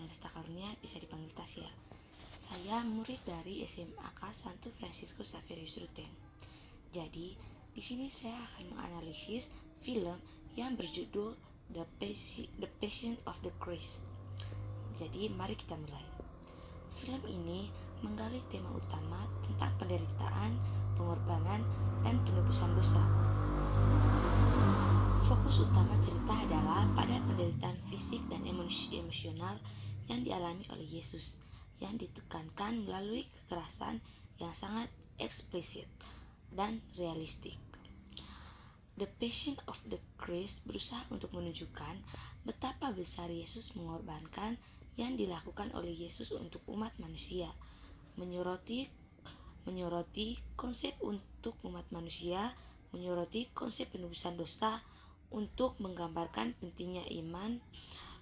Resta Karunia, bisa dipanggil Tasya. Saya murid dari SMAK Santo Fransiskus Xaverius Ruteng. Jadi, di sini saya akan menganalisis film yang berjudul The Passion of the Christ. Jadi, mari kita mulai. Film ini menggali tema utama tentang penderitaan, pengorbanan, dan penebusan dosa. Fokus utama cerita adalah pada penderitaan fisik dan emosional yang dialami oleh Yesus, yang ditekankan melalui kekerasan yang sangat eksplisit dan realistik. The Passion of the Christ berusaha untuk menunjukkan betapa besar Yesus mengorbankan yang dilakukan oleh Yesus untuk umat manusia, menyoroti konsep untuk umat manusia, menyoroti konsep penebusan dosa, untuk menggambarkan pentingnya iman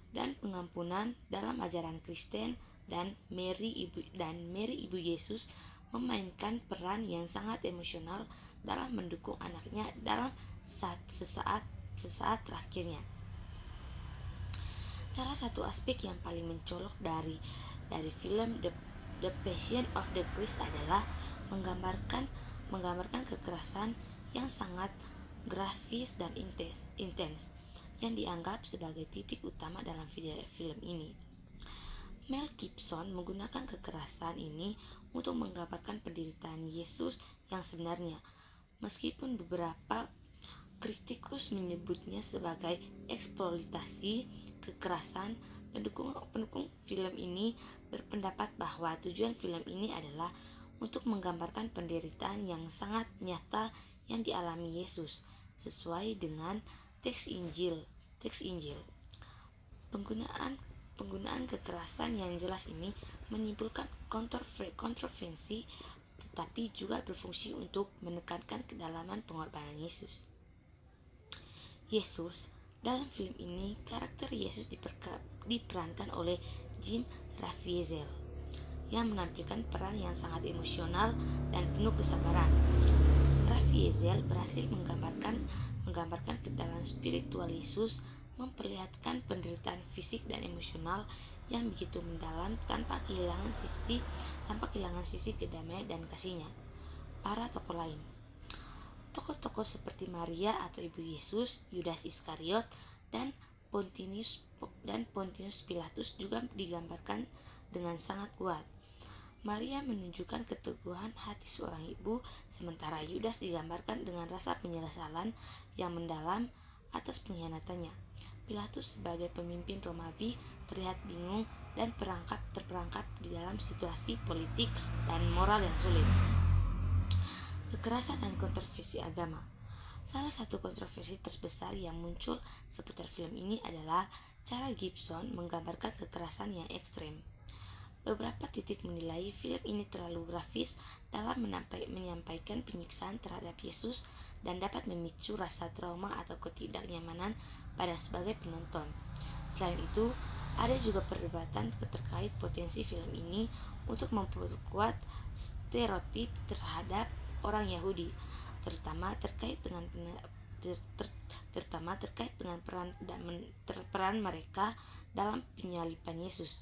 dan pengampunan dalam ajaran Kristen, dan Mary ibu Yesus memainkan peran yang sangat emosional dalam mendukung anaknya dalam sesaat terakhirnya. Salah satu aspek yang paling mencolok dari film The Passion of the Christ adalah menggambarkan kekerasan yang sangat grafis dan intens yang dianggap sebagai titik utama dalam film ini. Mel Gibson menggunakan kekerasan ini untuk menggambarkan penderitaan Yesus yang sebenarnya, meskipun beberapa kritikus menyebutnya sebagai eksploitasi kekerasan. Pendukung film ini berpendapat bahwa tujuan film ini adalah untuk menggambarkan penderitaan yang sangat nyata yang dialami Yesus sesuai dengan teks Injil. Penggunaan kekerasan yang jelas ini menimbulkan kontroversi, tetapi juga berfungsi untuk menekankan kedalaman pengorbanan Yesus. Dalam film ini, karakter Yesus diperankan oleh Jim Caviezel yang menampilkan peran yang sangat emosional dan penuh kesabaran. Caviezel berhasil menggambarkan kedalaman spiritual Yesus, memperlihatkan penderitaan fisik dan emosional yang begitu mendalam tanpa kehilangan sisi kedamaian dan kasihnya. Para tokoh lain, tokoh-tokoh seperti Maria atau Ibu Yesus, Yudas Iskariot, dan Pontius Pilatus juga digambarkan dengan sangat kuat. Maria menunjukkan keteguhan hati seorang ibu, sementara Yudas digambarkan dengan rasa penyesalan yang mendalam atas pengkhianatannya. Pilatus sebagai pemimpin Romawi terlihat bingung dan terperangkap di dalam situasi politik dan moral yang sulit. Kekerasan dan kontroversi agama. Salah satu kontroversi terbesar yang muncul seputar film ini adalah cara Gibson menggambarkan kekerasan yang ekstrem. Beberapa titik menilai film ini terlalu grafis dalam menyampaikan penyiksaan terhadap Yesus dan dapat memicu rasa trauma atau ketidaknyamanan pada sebagai penonton. Selain itu, ada juga perdebatan terkait potensi film ini untuk memperkuat stereotip terhadap orang Yahudi, terutama terkait dengan peran mereka dalam penyaliban Yesus.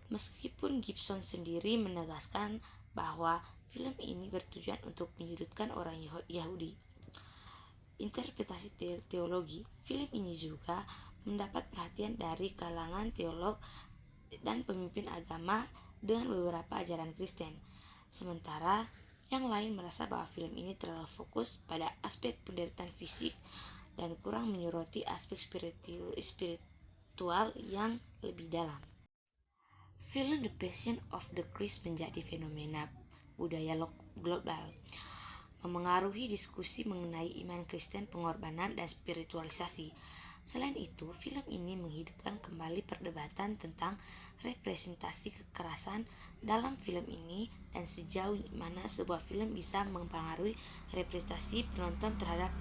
Meskipun Gibson sendiri menegaskan bahwa film ini bertujuan untuk menyudutkan orang Yahudi. Interpretasi teologi. Film ini juga mendapat perhatian dari kalangan teolog dan pemimpin agama dengan beberapa ajaran Kristen. Sementara yang lain merasa bahwa film ini terlalu fokus pada aspek penderitaan fisik dan kurang menyoroti aspek spiritual yang lebih dalam. Film The Passion of the Christ menjadi fenomena budaya global, memengaruhi diskusi mengenai iman Kristen, pengorbanan, dan spiritualisasi. Selain itu, film ini menghidupkan kembali perdebatan tentang representasi kekerasan dalam film ini dan sejauh mana sebuah film bisa mempengaruhi representasi penonton terhadap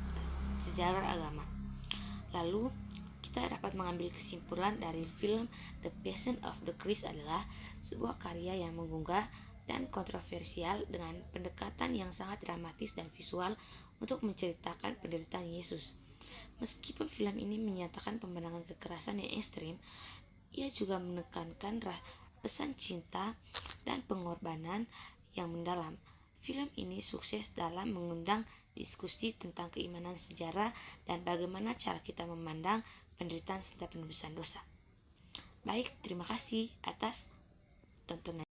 sejarah agama. Lalu, kita dapat mengambil kesimpulan dari film The Passion of the Christ adalah sebuah karya yang menggugah dan kontroversial dengan pendekatan yang sangat dramatis dan visual untuk menceritakan penderitaan Yesus. Meskipun film ini menyatakan pemandangan kekerasan yang ekstrem, Ia juga menekankan pesan cinta dan pengorbanan yang mendalam. Film ini sukses dalam mengundang diskusi tentang keimanan sejarah dan bagaimana cara kita memandang penderitaan serta penebusan dosa. Baik, terima kasih atas tontonan.